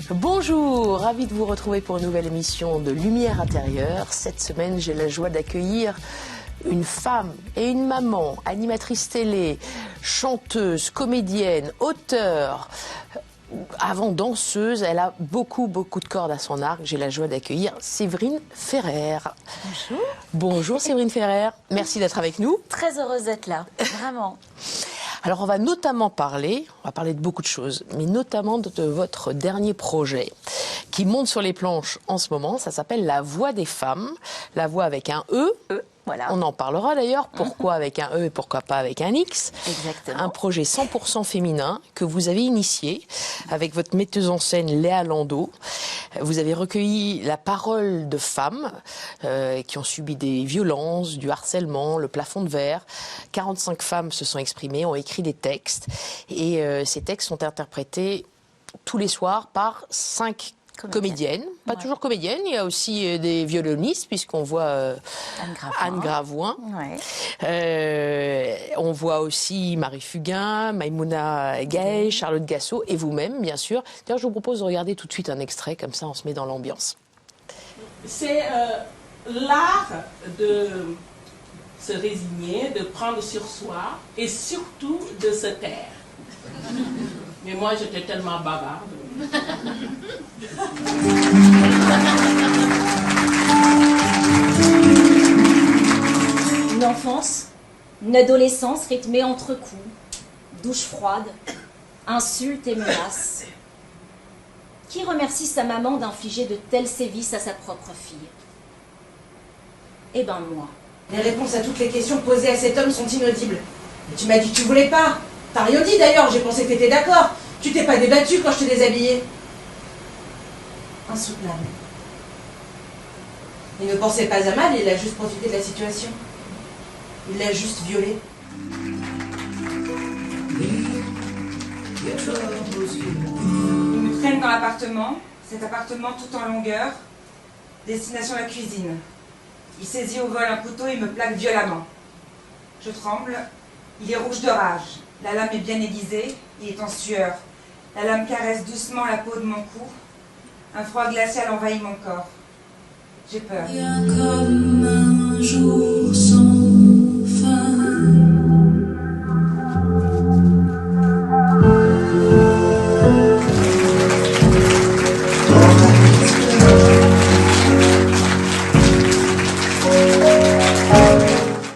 Bonjour, ravi de vous retrouver pour une nouvelle émission de Lumière intérieure. Cette semaine, j'ai la joie d'accueillir une femme et une maman, animatrice télé, chanteuse, comédienne, auteure, avant danseuse. Elle a beaucoup de cordes à son arc. J'ai la joie d'accueillir Séverine Ferrer. Bonjour. Bonjour Séverine Ferrer, merci d'être avec nous. Très heureuse d'être là, vraiment. Alors on va parler de beaucoup de choses, mais notamment de votre dernier projet qui monte sur les planches en ce moment. Ça s'appelle La Voix des femmes, la voix avec un E. Voilà. On en parlera d'ailleurs, pourquoi avec un E et pourquoi pas avec un X. Exactement. Un projet 100% féminin que vous avez initié avec votre metteuse en scène Léa Landau. Vous avez recueilli la parole de femmes qui ont subi des violences, du harcèlement, le plafond de verre. 45 femmes se sont exprimées, ont écrit des textes et ces textes sont interprétés tous les soirs par 5 comédiennes, pas toujours comédiennes, il y a aussi des violonistes, puisqu'on voit Anne Gravoin. Ouais. On voit aussi Marie Fugain, Maïmouna Gaye, Charlotte Gassot, et vous-même, bien sûr. D'ailleurs, je vous propose de regarder tout de suite un extrait, comme ça on se met dans l'ambiance. C'est l'art de se résigner, de prendre sur soi, et surtout de se taire. Mais moi, j'étais tellement bavarde. Une enfance, une adolescence rythmée entre coups, douches froides, insultes et menaces. Qui remercie sa maman d'infliger de tels sévices à sa propre fille? Eh ben moi. Les réponses à toutes les questions posées à cet homme sont inaudibles. Mais tu m'as dit que tu voulais pas. T'as rien dit d'ailleurs, j'ai pensé que t'étais d'accord. Tu t'es pas débattu quand je te déshabillais. Insoutenable. Il ne pensait pas à mal, il a juste profité de la situation. Il l'a juste violée. Il me traîne dans l'appartement, cet appartement tout en longueur, destination la cuisine. Il saisit au vol un couteau et me plaque violemment. Je tremble, il est rouge de rage. La lame est bien aiguisée, il est en sueur. La lame caresse doucement la peau de mon cou. Un froid glacial envahit mon corps. J'ai peur. Il y a comme un jour sans fin.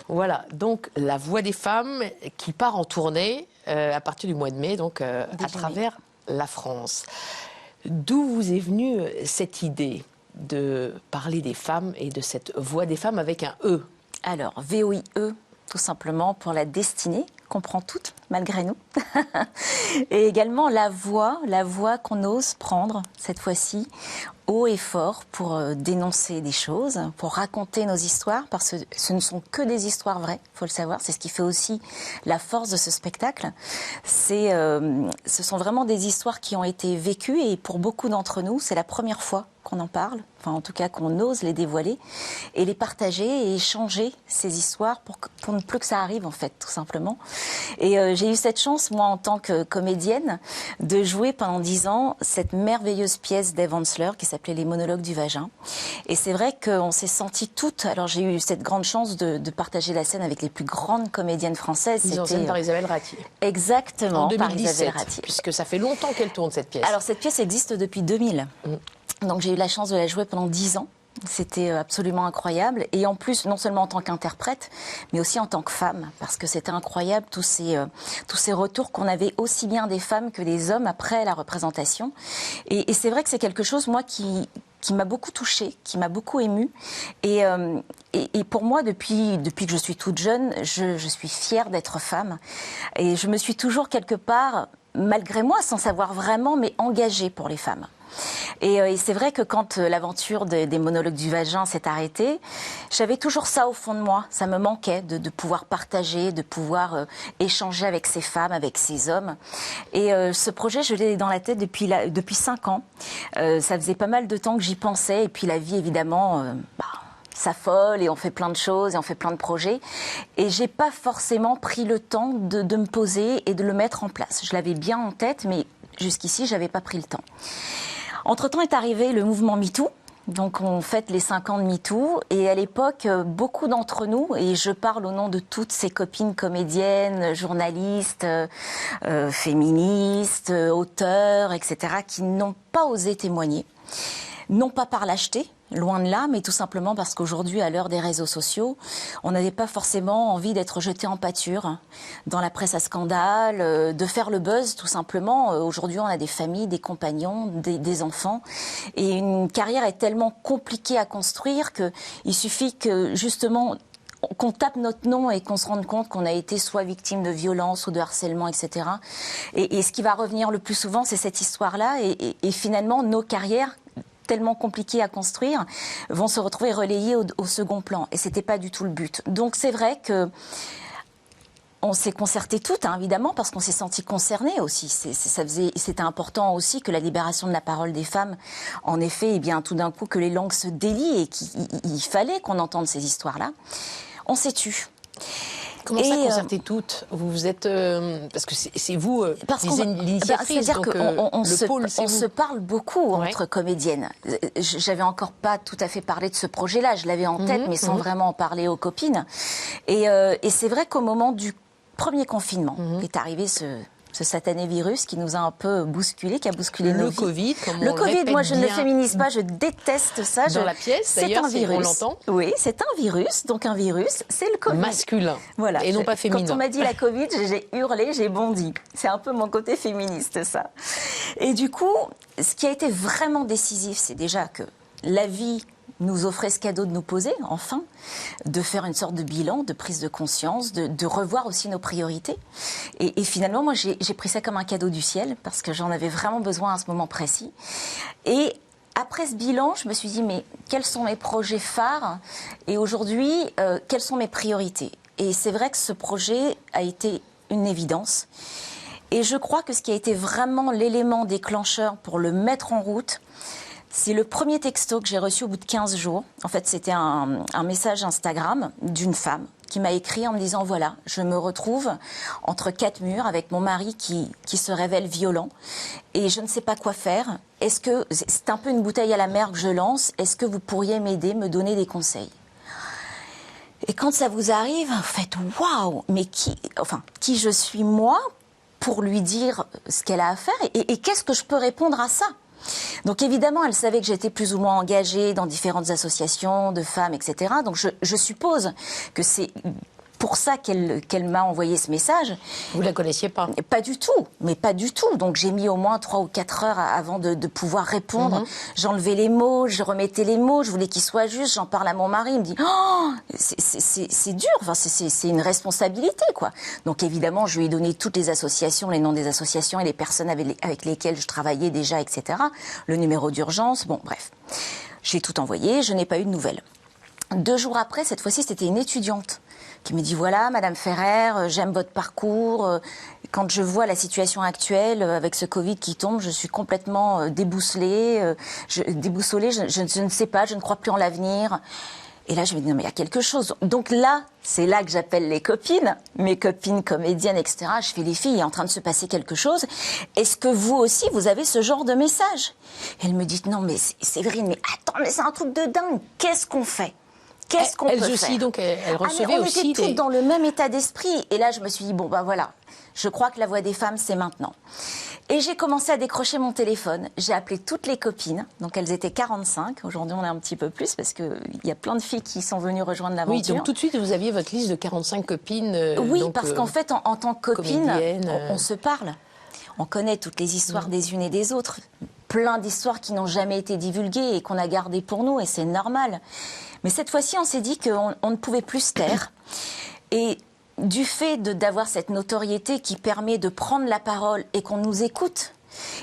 Voilà, donc La Voix des femmes qui part en tournée à partir du mois de mai, donc à travers la France. D'où vous est venue cette idée de parler des femmes et de cette voix des femmes avec un E? Alors, VOIE, tout simplement pour la destinée, qu'on prend toutes, malgré nous. Et également la voix qu'on ose prendre, cette fois-ci, haut et fort, pour dénoncer des choses, pour raconter nos histoires, parce que ce ne sont que des histoires vraies, il faut le savoir. C'est ce qui fait aussi la force de ce spectacle. Ce sont vraiment des histoires qui ont été vécues, et pour beaucoup d'entre nous, c'est la première fois qu'on en parle, enfin en tout cas qu'on ose les dévoiler et les partager et échanger ces histoires pour ne plus que ça arrive en fait, tout simplement. Et j'ai eu cette chance, moi en tant que comédienne, de jouer pendant 10 ans cette merveilleuse pièce d'Ève Ensler qui s'appelait Les monologues du vagin. Et c'est vrai qu'on s'est senties toutes, alors j'ai eu cette grande chance de partager la scène avec les plus grandes comédiennes françaises. Mise en scène par Isabelle Ratier. Exactement, en 2017, par Isabelle Ratier. Puisque ça fait longtemps qu'elle tourne cette pièce. Alors cette pièce existe depuis 2000. Donc j'ai eu la chance de la jouer pendant 10 ans. C'était absolument incroyable. Et en plus, non seulement en tant qu'interprète, mais aussi en tant que femme. Parce que c'était incroyable, tous ces retours qu'on avait aussi bien des femmes que des hommes après la représentation. Et c'est vrai que c'est quelque chose, moi, qui m'a beaucoup touchée, qui m'a beaucoup émue. Et pour moi, depuis que je suis toute jeune, je suis fière d'être femme. Et je me suis toujours quelque part, malgré moi, sans savoir vraiment, mais engagée pour les femmes. Et c'est vrai que quand l'aventure des monologues du vagin s'est arrêtée, j'avais toujours ça au fond de moi. Ça me manquait de pouvoir partager, de pouvoir échanger avec ces femmes, avec ces hommes. Et ce projet, je l'ai dans la tête depuis 5 ans. Ça faisait pas mal de temps que j'y pensais. Et puis la vie, évidemment, s'affole et on fait plein de choses et on fait plein de projets. Et j'ai pas forcément pris le temps de me poser et de le mettre en place. Je l'avais bien en tête, mais jusqu'ici, j'avais pas pris le temps. Entre-temps est arrivé le mouvement MeToo. Donc on fête les 5 ans de MeToo et à l'époque, beaucoup d'entre nous, et je parle au nom de toutes ces copines comédiennes, journalistes, féministes, auteurs, etc., qui n'ont pas osé témoigner, non pas par lâcheté, loin de là, mais tout simplement parce qu'aujourd'hui, à l'heure des réseaux sociaux, on n'avait pas forcément envie d'être jeté en pâture dans la presse à scandale, de faire le buzz, tout simplement. Aujourd'hui, on a des familles, des compagnons, des enfants, et une carrière est tellement compliquée à construire qu'il suffit que, justement, qu'on tape notre nom et qu'on se rende compte qu'on a été soit victime de violence ou de harcèlement, etc. Et ce qui va revenir le plus souvent, c'est cette histoire-là, et finalement, nos carrières, tellement compliqués à construire, vont se retrouver relayés au second plan. Et c'était pas du tout le but. Donc c'est vrai que on s'est concerté toutes, hein, évidemment, parce qu'on s'est senti concernés aussi. C'était important aussi que la libération de la parole des femmes, en effet, eh bien, tout d'un coup, que les langues se délient et qu'il fallait qu'on entende ces histoires-là. On s'est tu. Comment ça, concertez toutes? Vous êtes parce que c'est vous l'initiatrice, c'est-à-dire qu'on se parle beaucoup Ouais. entre comédiennes. J'avais encore pas tout à fait parlé de ce projet-là, je l'avais en tête, mais sans vraiment en parler aux copines. Et c'est vrai qu'au moment du premier confinement est arrivé ce satané virus qui nous a un peu bousculé, qui a bousculé nos vies. Covid, comme Le on Covid, répète moi je ne le bien féminise pas, je déteste ça. dans la pièce, d'ailleurs, un virus. on l'entend. Oui, c'est un virus, donc un virus, c'est le Covid. Masculin, Voilà. et non pas féminin. Quand on m'a dit la Covid, j'ai hurlé, j'ai bondi. C'est un peu mon côté féministe, ça. Et du coup, ce qui a été vraiment décisif, c'est déjà que la vie nous offrait ce cadeau de nous poser, enfin, de faire une sorte de bilan, de prise de conscience, de revoir aussi nos priorités. Et finalement, moi, j'ai pris ça comme un cadeau du ciel, parce que j'en avais vraiment besoin à ce moment précis. Et après ce bilan, je me suis dit, mais quels sont mes projets phares? Et aujourd'hui, quelles sont mes priorités? Et c'est vrai que ce projet a été une évidence. Et je crois que ce qui a été vraiment l'élément déclencheur pour le mettre en route, c'est le premier texto que j'ai reçu au bout de 15 jours. En fait, c'était un message Instagram d'une femme qui m'a écrit en me disant, voilà, je me retrouve entre 4 murs avec mon mari qui se révèle violent et je ne sais pas quoi faire. Est-ce que, c'est un peu une bouteille à la mer que je lance, est-ce que vous pourriez m'aider, me donner des conseils? Et quand ça vous arrive, vous faites, waouh, mais qui je suis moi pour lui dire ce qu'elle a à faire et qu'est-ce que je peux répondre à ça? Donc évidemment, elle savait que j'étais plus ou moins engagée dans différentes associations de femmes, etc. Donc je suppose que c'est pour ça qu'elle m'a envoyé ce message. Vous la connaissiez pas? Pas du tout, mais pas du tout. Donc j'ai mis au moins 3 ou 4 heures avant de pouvoir répondre. J'enlevais les mots, je remettais les mots, je voulais qu'ils soient justes, j'en parle à mon mari, il me dit « Oh, c'est dur, enfin, c'est une responsabilité, quoi ». Donc évidemment, je lui ai donné toutes les associations, les noms des associations et les personnes avec lesquelles je travaillais déjà, etc. Le numéro d'urgence, bon, bref. J'ai tout envoyé, je n'ai pas eu de nouvelles. 2 jours après, cette fois-ci, c'était une étudiante qui me dit, voilà, Madame Ferrer, j'aime votre parcours. Quand je vois la situation actuelle avec ce Covid qui tombe, je suis complètement déboussolée. Je ne sais pas, je ne crois plus en l'avenir. Et là, je me dis, non, mais il y a quelque chose. Donc là, c'est là que j'appelle les copines, mes copines comédiennes, etc. Je fais, les filles, il est en train de se passer quelque chose. Est-ce que vous aussi, vous avez ce genre de message? Elle me dit, non, mais Séverine, mais attends, mais c'est un truc de dingue. Qu'est-ce qu'on fait? Qu'est-ce qu'on peut faire? Elles aussi, donc, elles recevaient mais on aussi était toutes dans le même état d'esprit. Et là, je me suis dit, bon, ben voilà, je crois que la voix des femmes, c'est maintenant. Et j'ai commencé à décrocher mon téléphone. J'ai appelé toutes les copines. Donc, elles étaient 45. Aujourd'hui, on est un petit peu plus parce qu'il y a plein de filles qui sont venues rejoindre l'aventure. Oui, donc tout de suite, vous aviez votre liste de 45 copines. Oui, donc, parce qu'en fait, en tant que copine, on se parle. On connaît toutes les histoires des unes et des autres. Plein d'histoires qui n'ont jamais été divulguées et qu'on a gardées pour nous, et c'est normal. Mais cette fois-ci, on s'est dit qu'on ne pouvait plus se taire. Et du fait d'avoir cette notoriété qui permet de prendre la parole et qu'on nous écoute,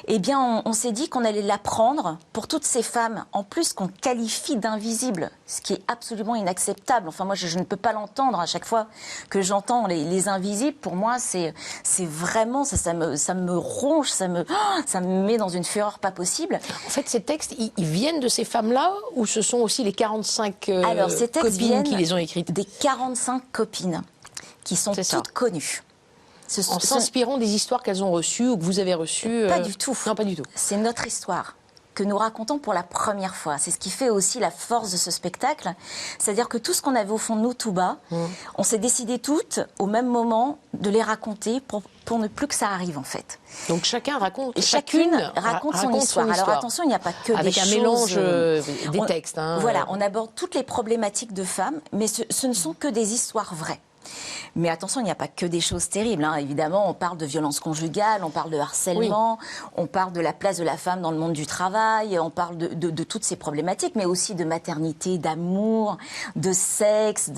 eh bien, on s'est dit qu'on allait la prendre pour toutes ces femmes, en plus qu'on qualifie d'invisibles, ce qui est absolument inacceptable. Enfin, moi, je ne peux pas l'entendre à chaque fois que j'entends les invisibles. Pour moi, c'est vraiment, ça me ronge, ça me met dans une fureur pas possible. En fait, ces textes, ils viennent de ces femmes-là ou ce sont aussi les 45 Alors, ces textes copines qui les ont écrites? Des 45 copines qui sont toutes connues. En s'inspirant des histoires qu'elles ont reçues ou que vous avez reçues? Pas du tout. Non, pas du tout. C'est notre histoire. que nous racontons pour la première fois. C'est ce qui fait aussi la force de ce spectacle. C'est-à-dire que tout ce qu'on avait au fond de nous tout bas, on s'est décidé toutes au même moment de les raconter pour ne plus que ça arrive en fait. Donc chacune raconte son histoire. Alors attention, il n'y a pas que avec des un choses... mélange des textes. Voilà, on aborde toutes les problématiques de femmes, mais ce ne sont que des histoires vraies. Mais attention, il n'y a pas que des choses terribles. Évidemment, on parle de violence conjugale, on parle de harcèlement, on parle de la place de la femme dans le monde du travail, on parle de toutes ces problématiques, mais aussi de maternité, d'amour, de sexe.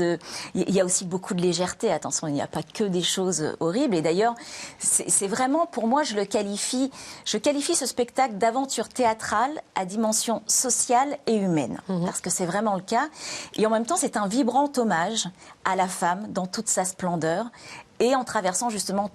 Il y a aussi beaucoup de légèreté. Attention, il n'y a pas que des choses horribles. Et d'ailleurs, c'est vraiment, pour moi, je qualifie ce spectacle d'aventure théâtrale à dimension sociale et humaine. Parce que c'est vraiment le cas. Et en même temps, c'est un vibrant hommage à la femme dans toute sa splendeur et en traversant justement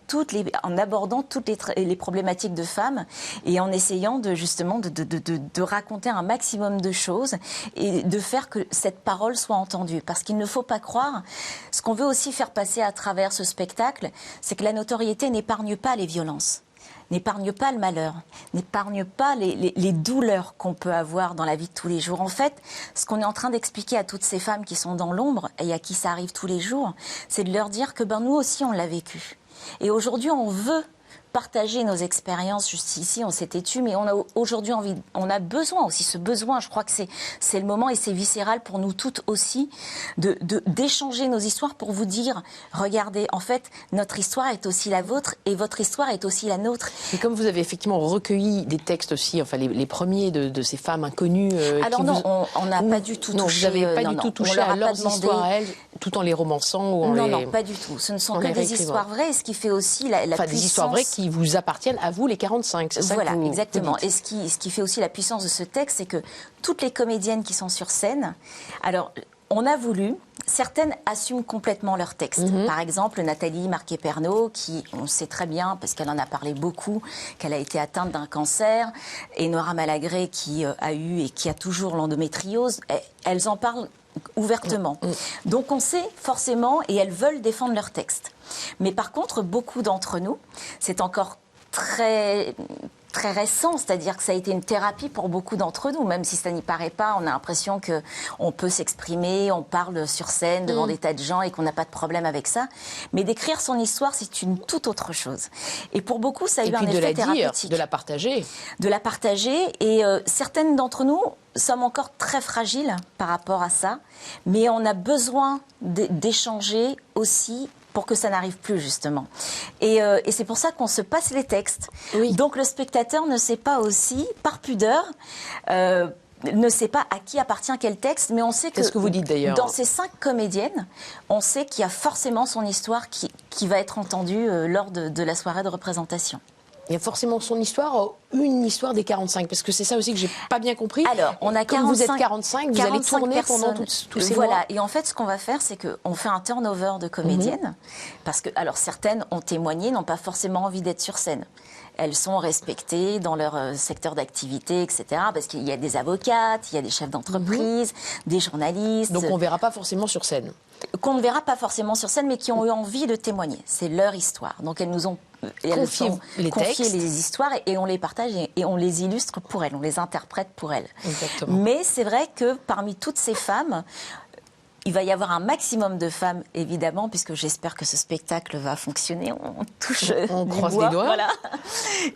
en abordant toutes les problématiques de femmes et en essayant de raconter un maximum de choses et de faire que cette parole soit entendue. Parce qu'il ne faut pas croire, ce qu'on veut aussi faire passer à travers ce spectacle, c'est que la notoriété n'épargne pas les violences, n'épargne pas le malheur, n'épargne pas les douleurs qu'on peut avoir dans la vie de tous les jours. En fait, ce qu'on est en train d'expliquer à toutes ces femmes qui sont dans l'ombre et à qui ça arrive tous les jours, c'est de leur dire que nous aussi on l'a vécu. Et aujourd'hui on veut partager nos expériences. Juste ici, on s'était tu, mais on a aujourd'hui on a besoin aussi, ce besoin, je crois que c'est le moment et c'est viscéral pour nous toutes aussi, d'échanger nos histoires pour vous dire, regardez, en fait, notre histoire est aussi la vôtre et votre histoire est aussi la nôtre. Et comme vous avez effectivement recueilli des textes aussi, enfin les premiers de ces femmes inconnues... Alors non, on n'a pas du tout touché... Non, vous n'avez pas du tout touché à leurs histoires à elles, tout en les romançant ou en Non, pas du tout. Ce ne sont que des histoires vraies, et ce qui fait aussi la puissance... des histoires vraies qui vous appartiennent à vous, les 45, c'est ça? Voilà, que vous, exactement. vous Et ce qui fait aussi la puissance de ce texte, c'est que toutes les comédiennes qui sont sur scène, alors on a voulu, certaines assument complètement leur texte. Par exemple, Nathalie Marquet-Pernot, qui, on sait très bien, parce qu'elle en a parlé beaucoup, qu'elle a été atteinte d'un cancer, et Nora Malagré, qui a eu et qui a toujours l'endométriose, elles en parlent ouvertement. Donc on sait forcément, et elles veulent défendre leur texte. Mais par contre, beaucoup d'entre nous, c'est encore très récent, c'est-à-dire que ça a été une thérapie pour beaucoup d'entre nous, même si ça n'y paraît pas, on a l'impression qu'on peut s'exprimer, on parle sur scène devant des tas de gens et qu'on n'a pas de problème avec ça. Mais d'écrire son histoire, c'est une toute autre chose. Et pour beaucoup, ça a eu un effet thérapeutique. De la partager. De la partager, et certaines d'entre nous sommes encore très fragiles par rapport à ça, mais on a besoin d'échanger aussi pour que ça n'arrive plus, justement. Et c'est pour ça qu'on se passe les textes. Oui. Donc le spectateur ne sait pas aussi, par pudeur, ne sait pas à qui appartient quel texte, mais on sait que, ce que vous dites d'ailleurs, dans ces 5 comédiennes, on sait qu'il y a forcément son histoire qui va être entendue lors de la soirée de représentation. Il y a forcément son histoire, une histoire des 45, parce que c'est ça aussi que j'ai pas bien compris. Alors, on a 45, comme vous êtes 45, vous allez tourner personnes. Pendant tous ces mois. Voilà, et en fait, ce qu'on va faire, c'est qu'on fait un turnover de comédiennes, parce que, alors, certaines ont témoigné, n'ont pas forcément envie d'être sur scène. Elles sont respectées dans leur secteur d'activité, etc. Parce qu'il y a des avocates, il y a des chefs d'entreprise, des journalistes. Donc on ne verra pas forcément sur scène. Qu'on ne verra pas forcément sur scène, mais qui ont eu envie de témoigner. C'est leur histoire. Donc elles nous ont confié les histoires et on les partage et on les illustre pour elles, on les interprète pour elles. Exactement. Mais c'est vrai que parmi toutes ces femmes, il va y avoir un maximum de femmes, évidemment, puisque j'espère que ce spectacle va fonctionner. On touche on du croise bois, les doigts. Voilà.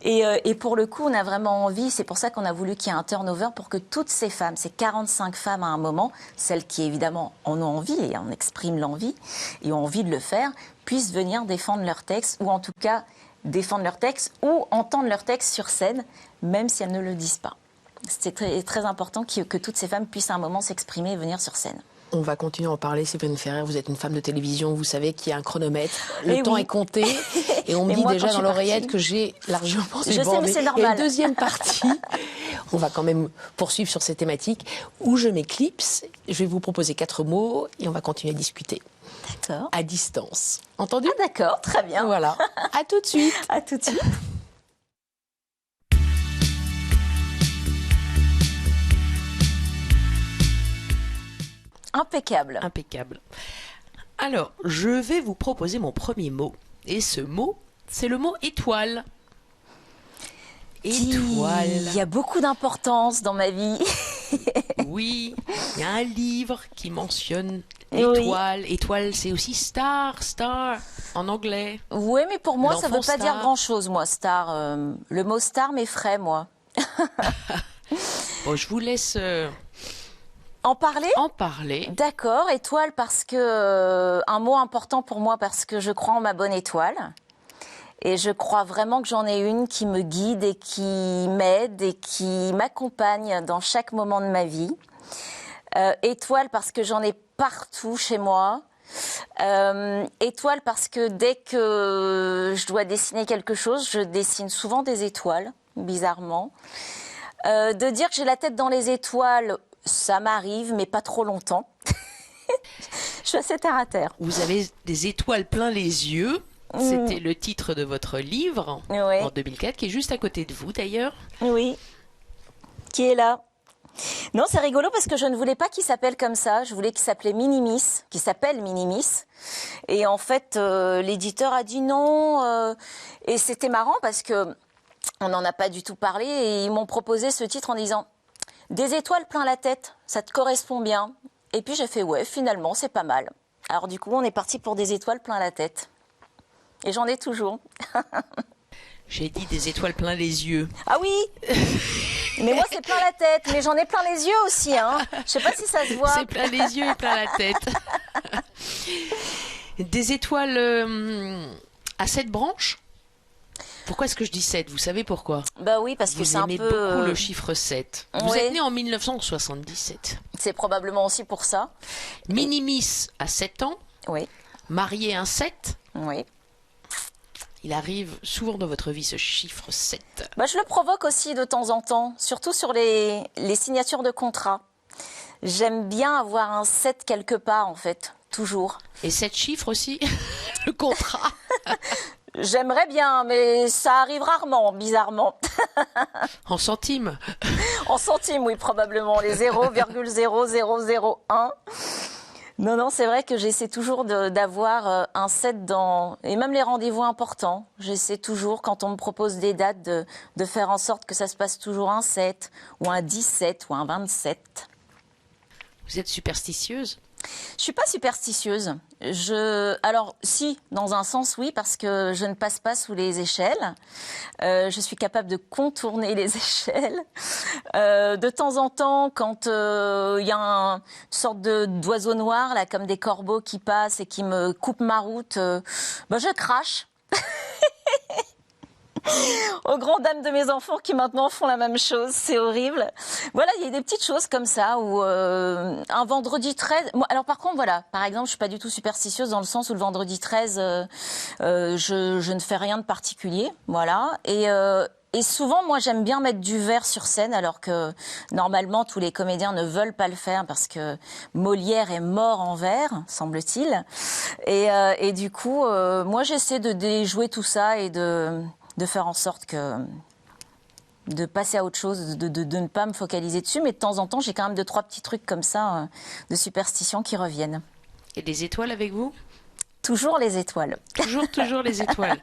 Et pour le coup, on a vraiment envie, c'est pour ça qu'on a voulu qu'il y ait un turnover, pour que toutes ces femmes, ces 45 femmes à un moment, celles qui évidemment en ont envie et en expriment l'envie et ont envie de le faire, puissent venir défendre leur texte, ou en tout cas défendre leur texte, ou entendre leur texte sur scène, même si elles ne le disent pas. C'est très, très important que toutes ces femmes puissent à un moment s'exprimer et venir sur scène. On va continuer à en parler, Séverine Ferrer. Vous êtes une femme de télévision, vous savez qu'il y a un chronomètre. Le temps est compté. Et on me dit déjà dans l'oreillette que j'ai largement débordé. Je sais, mais c'est normal. Il y a une deuxième partie. On va quand même poursuivre sur ces thématiques où je m'éclipse. Je vais vous proposer 4 mots et on va continuer à discuter. D'accord. À distance. Entendu? Ah, d'accord, très bien. Voilà. À tout de suite. À tout de suite. Impeccable. Impeccable. Alors, je vais vous proposer mon premier mot. Et ce mot, c'est le mot étoile. Étoile. Il y a beaucoup d'importance dans ma vie. Oui, il y a un livre qui mentionne Oui. étoile. Étoile, c'est aussi star en anglais. Oui, mais pour moi, ça L'enfant veut pas dire star. grand-chose, moi, star. Le mot star m'effraie, moi. Bon, je vous laisse En parler? en parler. D'accord, étoile parce que un mot important pour moi parce que je crois en ma bonne étoile et je crois vraiment que j'en ai une qui me guide et qui m'aide et qui m'accompagne dans chaque moment de ma vie. Étoile parce que j'en ai partout chez moi. Étoile parce que dès que je dois dessiner quelque chose, je dessine souvent des étoiles, bizarrement. De dire que j'ai la tête dans les étoiles, ça m'arrive, mais pas trop longtemps. Je suis assez terre à terre. Vous avez des étoiles plein les yeux. C'était le titre de votre livre Oui. en 2004, qui est juste à côté de vous d'ailleurs. Oui. Qui est là? Non, c'est rigolo parce que je ne voulais pas qu'il s'appelle comme ça. Je voulais qu'il s'appelle Minimis, qu'il s'appelle Minimis. Et en fait, l'éditeur a dit non. Et c'était marrant parce que on n'en a pas du tout parlé et ils m'ont proposé ce titre en disant des étoiles plein la tête, ça te correspond bien. Et puis j'ai fait ouais, finalement c'est pas mal. Alors du coup, on est parti pour des étoiles plein la tête. Et j'en ai toujours. J'ai dit des étoiles plein les yeux. Ah oui. Mais moi c'est plein la tête, mais j'en ai plein les yeux aussi, hein. Je sais pas si ça se voit. C'est plein les yeux et plein la tête. Des étoiles à 7 branches. Pourquoi est-ce que je dis 7? Vous savez pourquoi? Bah oui, parce que Vous c'est un aimez peu. beaucoup le chiffre 7. Vous Oui. êtes né en 1977. C'est probablement aussi pour ça. Minimis a 7 ans, Oui, marié un 7. oui. Il arrive souvent dans votre vie ce chiffre 7. Bah, je le provoque aussi de temps en temps, surtout sur les signatures de contrat. J'aime bien avoir un 7 quelque part, en fait, toujours. Et 7 chiffres aussi, le contrat. J'aimerais bien, mais ça arrive rarement, bizarrement. En centimes. En centimes, oui, probablement, les 0,0001. Non, non, c'est vrai que j'essaie toujours d'avoir un 7 dans... Et même les rendez-vous importants, j'essaie toujours, quand on me propose des dates, de faire en sorte que ça se passe toujours un 7, ou un 17, ou un 27. Vous êtes superstitieuse? Je suis pas superstitieuse. Alors, si, dans un sens, oui, parce que je ne passe pas sous les échelles. Je suis capable de contourner les échelles. De temps en temps, quand il y a une sorte d'oiseau noir, là, comme des corbeaux qui passent et qui me coupent ma route, je crache. Aux grandes dames de mes enfants qui maintenant font la même chose, c'est horrible. Voilà, il y a des petites choses comme ça où un vendredi 13... Moi, alors par contre, voilà, par exemple, je suis pas du tout superstitieuse dans le sens où le vendredi 13, je ne fais rien de particulier, voilà. Et souvent, moi, j'aime bien mettre du vert sur scène, alors que normalement, tous les comédiens ne veulent pas le faire parce que Molière est mort en vert, semble-t-il. Et du coup, moi, j'essaie de déjouer tout ça et de faire en sorte de passer à autre chose, de ne pas me focaliser dessus. Mais de temps en temps, j'ai quand même 2-3 petits trucs comme ça, de superstition qui reviennent. Et des étoiles avec vous? Toujours les étoiles. Toujours les étoiles.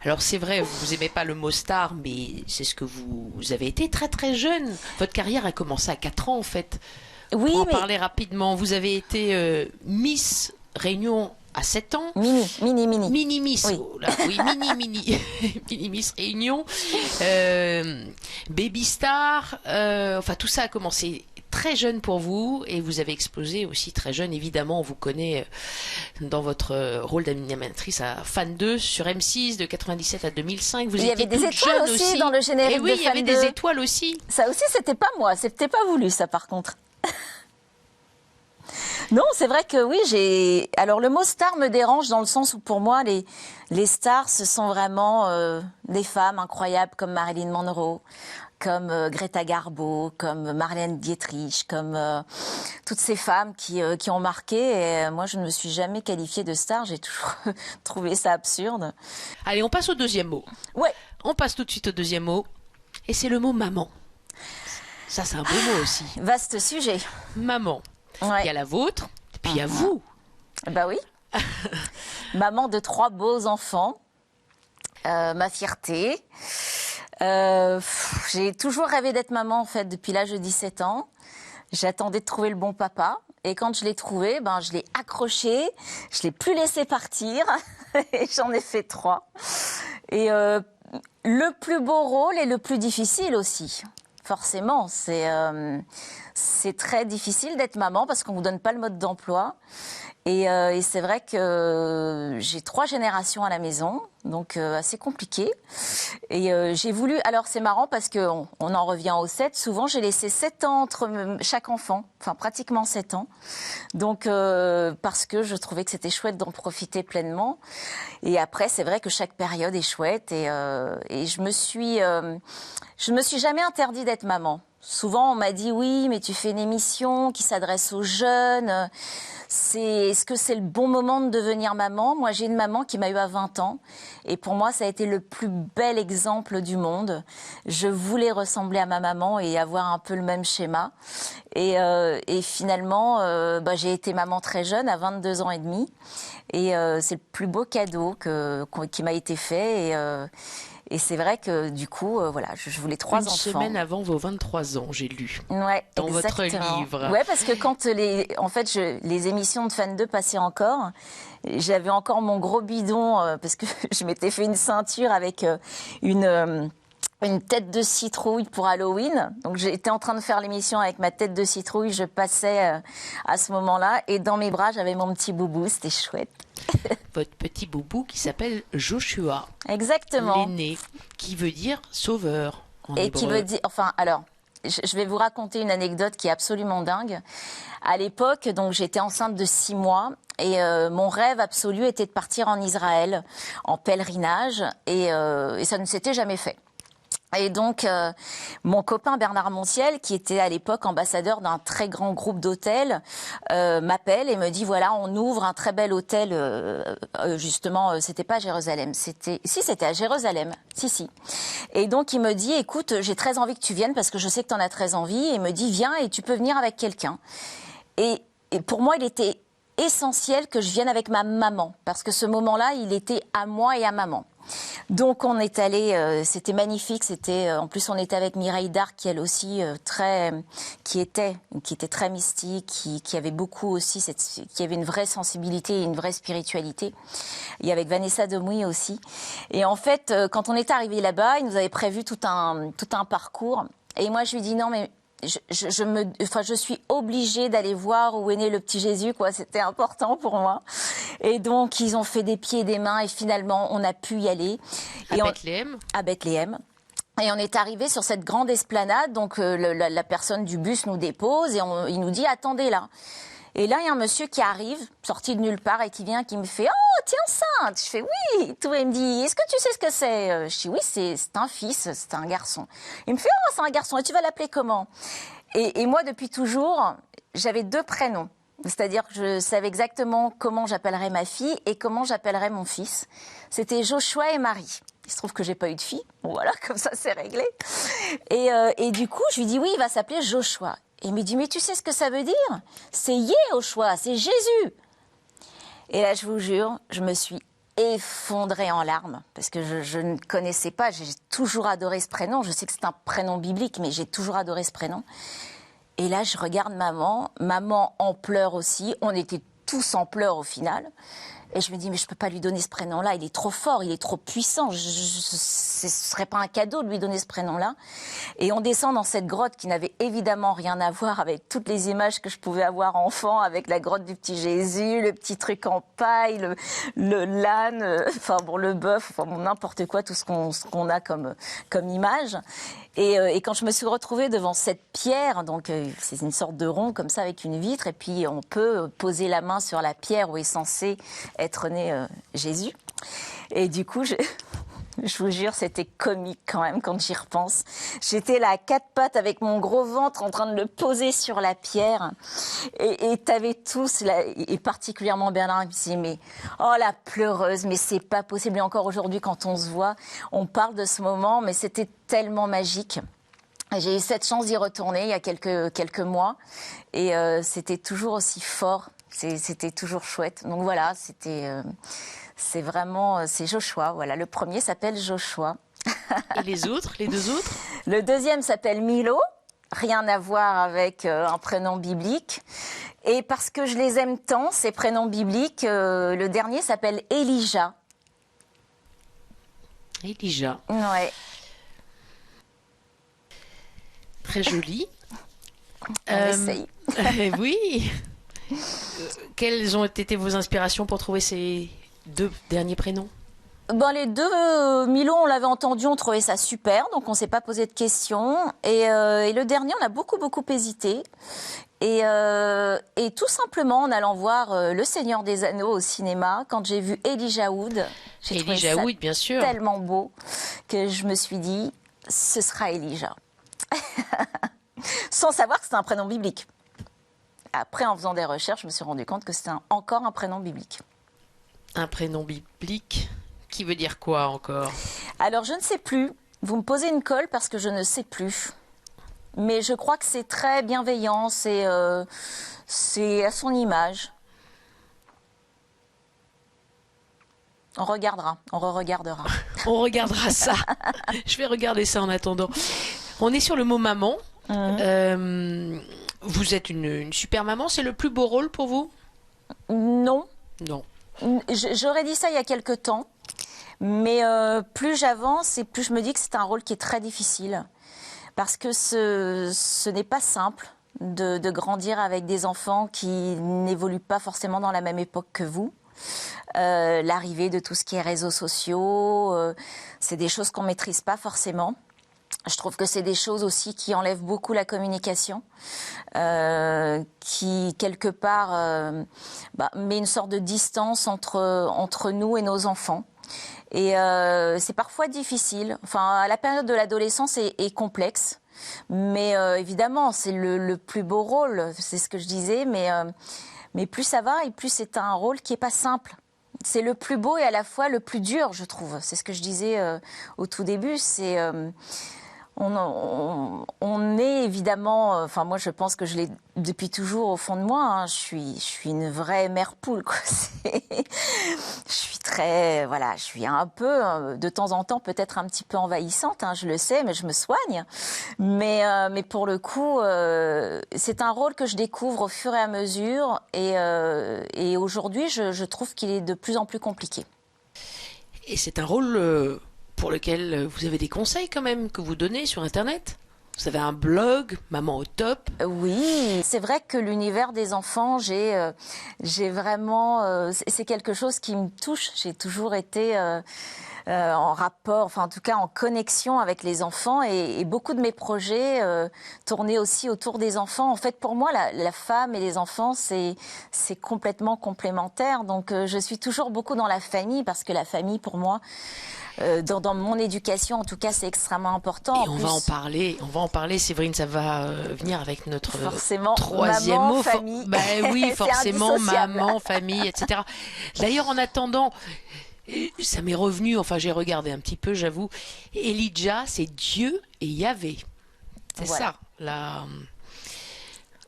Alors c'est vrai, vous aimez pas le mot star, mais c'est ce que vous avez été très très jeune. Votre carrière a commencé à 4 ans en fait. Oui, Pour en mais... parler rapidement, vous avez été Miss Réunion à 7 ans. Mini. Mini-Miss, Oui. oh là, oui, mini. Mini-Miss Réunion. Baby Star, enfin tout ça a commencé très jeune pour vous et vous avez explosé aussi très jeune. Évidemment, on vous connaît dans votre rôle d'animatrice à Fan 2 sur M6 de 97 à 2005. Vous Il y étiez avait des toute étoiles jeune aussi dans le générique Et oui, de il y avait Fan des 2. étoiles aussi. Ça aussi, c'était pas moi. C'était pas voulu, ça, par contre. Non, c'est vrai que oui, alors le mot star me dérange dans le sens où pour moi les stars ce sont vraiment des femmes incroyables comme Marilyn Monroe, comme Greta Garbo, comme Marlène Dietrich, comme toutes ces femmes qui ont marqué. Et moi, je ne me suis jamais qualifiée de star. J'ai toujours trouvé ça absurde. Allez, on passe au deuxième mot. Ouais. On passe tout de suite au deuxième mot et c'est le mot maman. Ça, c'est un beau mot aussi. Vaste sujet. Maman. Ouais. Il y a la vôtre, et puis il y a vous. Bah oui. Maman de 3 beaux enfants, ma fierté. J'ai toujours rêvé d'être maman, en fait, depuis l'âge de 17 ans. J'attendais de trouver le bon papa. Et quand je l'ai trouvé, je l'ai accroché, je l'ai plus laissé partir. Et j'en ai fait 3. Et le plus beau rôle et le plus difficile aussi. Forcément, c'est très difficile d'être maman parce qu'on vous donne pas le mode d'emploi. Et c'est vrai que j'ai 3 générations à la maison, donc assez compliqué. Et j'ai voulu... Alors c'est marrant parce qu'on en revient aux 7. Souvent j'ai laissé 7 ans entre chaque enfant, enfin pratiquement 7 ans. Donc parce que je trouvais que c'était chouette d'en profiter pleinement. Et après c'est vrai que chaque période est chouette. Et je me suis jamais interdit d'être maman. Souvent, on m'a dit oui, mais tu fais une émission qui s'adresse aux jeunes. Est-ce que c'est le bon moment de devenir maman ? Moi, j'ai une maman qui m'a eu à 20 ans. Et pour moi, ça a été le plus bel exemple du monde. Je voulais ressembler à ma maman et avoir un peu le même schéma. Et finalement, j'ai été maman très jeune, à 22 ans et demi. Et c'est le plus beau cadeau qui m'a été fait. Et c'est vrai que du coup, je voulais 3 enfants. Une semaine avant vos 23 ans, j'ai lu. Ouais, dans exactement. votre livre. Ouais, parce que quand les émissions de Fan 2 passaient encore, j'avais encore mon gros bidon parce que je m'étais fait une ceinture avec une tête de citrouille pour Halloween. Donc j'étais en train de faire l'émission avec ma tête de citrouille, je passais à ce moment-là et dans mes bras, j'avais mon petit boubou, c'était chouette. Votre petit boubou qui s'appelle Joshua. Exactement. L'aîné, qui veut dire sauveur en Et hébreu. qui veut dire, je vais vous raconter une anecdote qui est absolument dingue. À l'époque, donc j'étais enceinte de 6 mois et mon rêve absolu était de partir en Israël en pèlerinage et ça ne s'était jamais fait. Et donc, mon copain Bernard Montiel, qui était à l'époque ambassadeur d'un très grand groupe d'hôtels, m'appelle et me dit voilà, on ouvre un très bel hôtel. Justement, c'était pas à Jérusalem, c'était à Jérusalem. Si. Et donc il me dit écoute, j'ai très envie que tu viennes parce que je sais que tu en as très envie. Et il me dit viens et tu peux venir avec quelqu'un. Et pour moi, il était essentiel que je vienne avec ma maman parce que ce moment-là, il était à moi et à maman. Donc on est allé, c'était magnifique, en plus on était avec Mireille Darc qui elle aussi qui était très mystique, qui avait beaucoup aussi qui avait une vraie sensibilité et une vraie spiritualité. Il y avait Vanessa Demouy aussi. Et en fait, quand on est arrivé là-bas, il nous avait prévu tout un parcours. Et moi je lui dis non mais je suis obligée d'aller voir où est né le petit Jésus, quoi. C'était important pour moi. Et donc, ils ont fait des pieds et des mains et finalement, on a pu y aller. Bethléem. À Bethléem. Et on est arrivé sur cette grande esplanade. Donc, la personne du bus nous dépose et il nous dit, attendez là. Et là, il y a un monsieur qui arrive, sorti de nulle part, et qui vient, qui me fait « Oh, t'es enceinte !» Je fais « Oui !» Tout, il me dit « Est-ce que tu sais ce que c'est ?» Je dis « Oui, c'est un fils, c'est un garçon. » Il me fait « Oh, c'est un garçon, et tu vas l'appeler comment ?» Et moi, depuis toujours, j'avais 2 prénoms. C'est-à-dire que je savais exactement comment j'appellerais ma fille et comment j'appellerais mon fils. C'était Joshua et Marie. Il se trouve que j'ai pas eu de fille. Bon, voilà, comme ça, c'est réglé. Et du coup, je lui dis « Oui, il va s'appeler Joshua. » Et il me dit, mais tu sais ce que ça veut dire ? C'est Yehoshua, c'est Jésus. Et là, je vous jure, je me suis effondrée en larmes, parce que je ne connaissais pas, j'ai toujours adoré ce prénom. Je sais que c'est un prénom biblique, mais j'ai toujours adoré ce prénom. Et là, je regarde maman en pleurs aussi. On était tous en pleurs au final. Et je me dis, mais je peux pas lui donner ce prénom-là, il est trop fort, il est trop puissant, ce serait pas un cadeau de lui donner ce prénom-là. Et on descend dans cette grotte qui n'avait évidemment rien à voir avec toutes les images que je pouvais avoir enfant, avec la grotte du petit Jésus, le petit truc en paille, l'âne, le bœuf, n'importe quoi, tout ce qu'on a comme image. Et quand je me suis retrouvée devant cette pierre, donc c'est une sorte de rond comme ça avec une vitre, et puis on peut poser la main sur la pierre où est censé être né Jésus. Et du coup, je vous jure, c'était comique quand même quand j'y repense. J'étais là à 4 pattes avec mon gros ventre en train de le poser sur la pierre. Et t'avais tous, là, et particulièrement Bernard, qui me disait, mais oh la pleureuse, mais c'est pas possible. Et encore aujourd'hui, quand on se voit, on parle de ce moment, mais c'était tellement magique. J'ai eu cette chance d'y retourner il y a quelques mois. Et c'était toujours aussi fort. C'était toujours chouette. Donc voilà, c'est Joshua. Voilà, le premier s'appelle Joshua. Et les autres, les deux autres? Le deuxième s'appelle Milo, rien à voir avec un prénom biblique. Et parce que je les aime tant, ces prénoms bibliques, le dernier s'appelle Elijah. Elijah. Ouais. Très joli. On essaye. Oui. Quelles ont été vos inspirations pour trouver ces deux derniers prénoms? Bon, les deux, Milo, on l'avait entendu, on trouvait ça super, donc on s'est pas posé de questions. Et le dernier, on a beaucoup hésité. Et tout simplement, en allant voir Le Seigneur des Anneaux au cinéma, quand j'ai vu Elijah Wood, j'ai trouvé Elijah ça Wood, bien sûr. tellement beau que je me suis dit, ce sera Elijah. Sans savoir que c'était un prénom biblique. Après, en faisant des recherches, je me suis rendu compte que c'était encore un prénom biblique. Un prénom biblique qui veut dire quoi encore? Alors, je ne sais plus. Vous me posez une colle parce que je ne sais plus. Mais je crois que c'est très bienveillant, c'est à son image. On regardera, on re-regardera. On regardera ça. Je vais regarder ça en attendant. On est sur le mot maman. Vous êtes une super maman. C'est le plus beau rôle pour vous? Non. Non. J'aurais dit ça il y a quelque temps. Mais plus j'avance et plus je me dis que c'est un rôle qui est très difficile. Parce que ce n'est pas simple de grandir avec des enfants qui n'évoluent pas forcément dans la même époque que vous. L'arrivée de tout ce qui est réseaux sociaux, c'est des choses qu'on ne maîtrise pas forcément. Je trouve que c'est des choses aussi qui enlèvent beaucoup la communication, qui quelque part met une sorte de distance entre nous et nos enfants. Et c'est parfois difficile. Enfin, la période de l'adolescence est complexe, mais évidemment, c'est le plus beau rôle. C'est ce que je disais, mais plus ça va et plus c'est un rôle qui est pas simple. C'est le plus beau et à la fois le plus dur, je trouve. C'est ce que je disais au tout début. C'est on est évidemment, enfin moi je pense que je l'ai depuis toujours au fond de moi. Hein, je suis une vraie mère poule, quoi. Je suis très, voilà, je suis un peu, de temps en temps peut-être un petit peu envahissante. Hein, je le sais, mais je me soigne. Mais pour le coup, c'est un rôle que je découvre au fur et à mesure. Et aujourd'hui, je trouve qu'il est de plus en plus compliqué. Et c'est un rôle pour lequel vous avez des conseils quand même que vous donnez sur Internet? Vous avez un blog, Maman au top? Oui, c'est vrai que l'univers des enfants, j'ai vraiment, c'est quelque chose qui me touche. J'ai toujours été en rapport, enfin en tout cas en connexion avec les enfants et beaucoup de mes projets tournaient aussi autour des enfants. En fait, pour moi, la femme et les enfants, c'est complètement complémentaire. Donc, je suis toujours beaucoup dans la famille parce que la famille, pour moi, dans mon éducation, en tout cas, c'est extrêmement important. Et on va en parler, Séverine, ça va venir avec notre troisième maman, mot. Famille. Oui, forcément, indissociable. maman, famille, etc. D'ailleurs, en attendant, ça m'est revenu, enfin j'ai regardé un petit peu, j'avoue. Elijah, c'est Dieu et Yahvé. C'est voilà. ça, la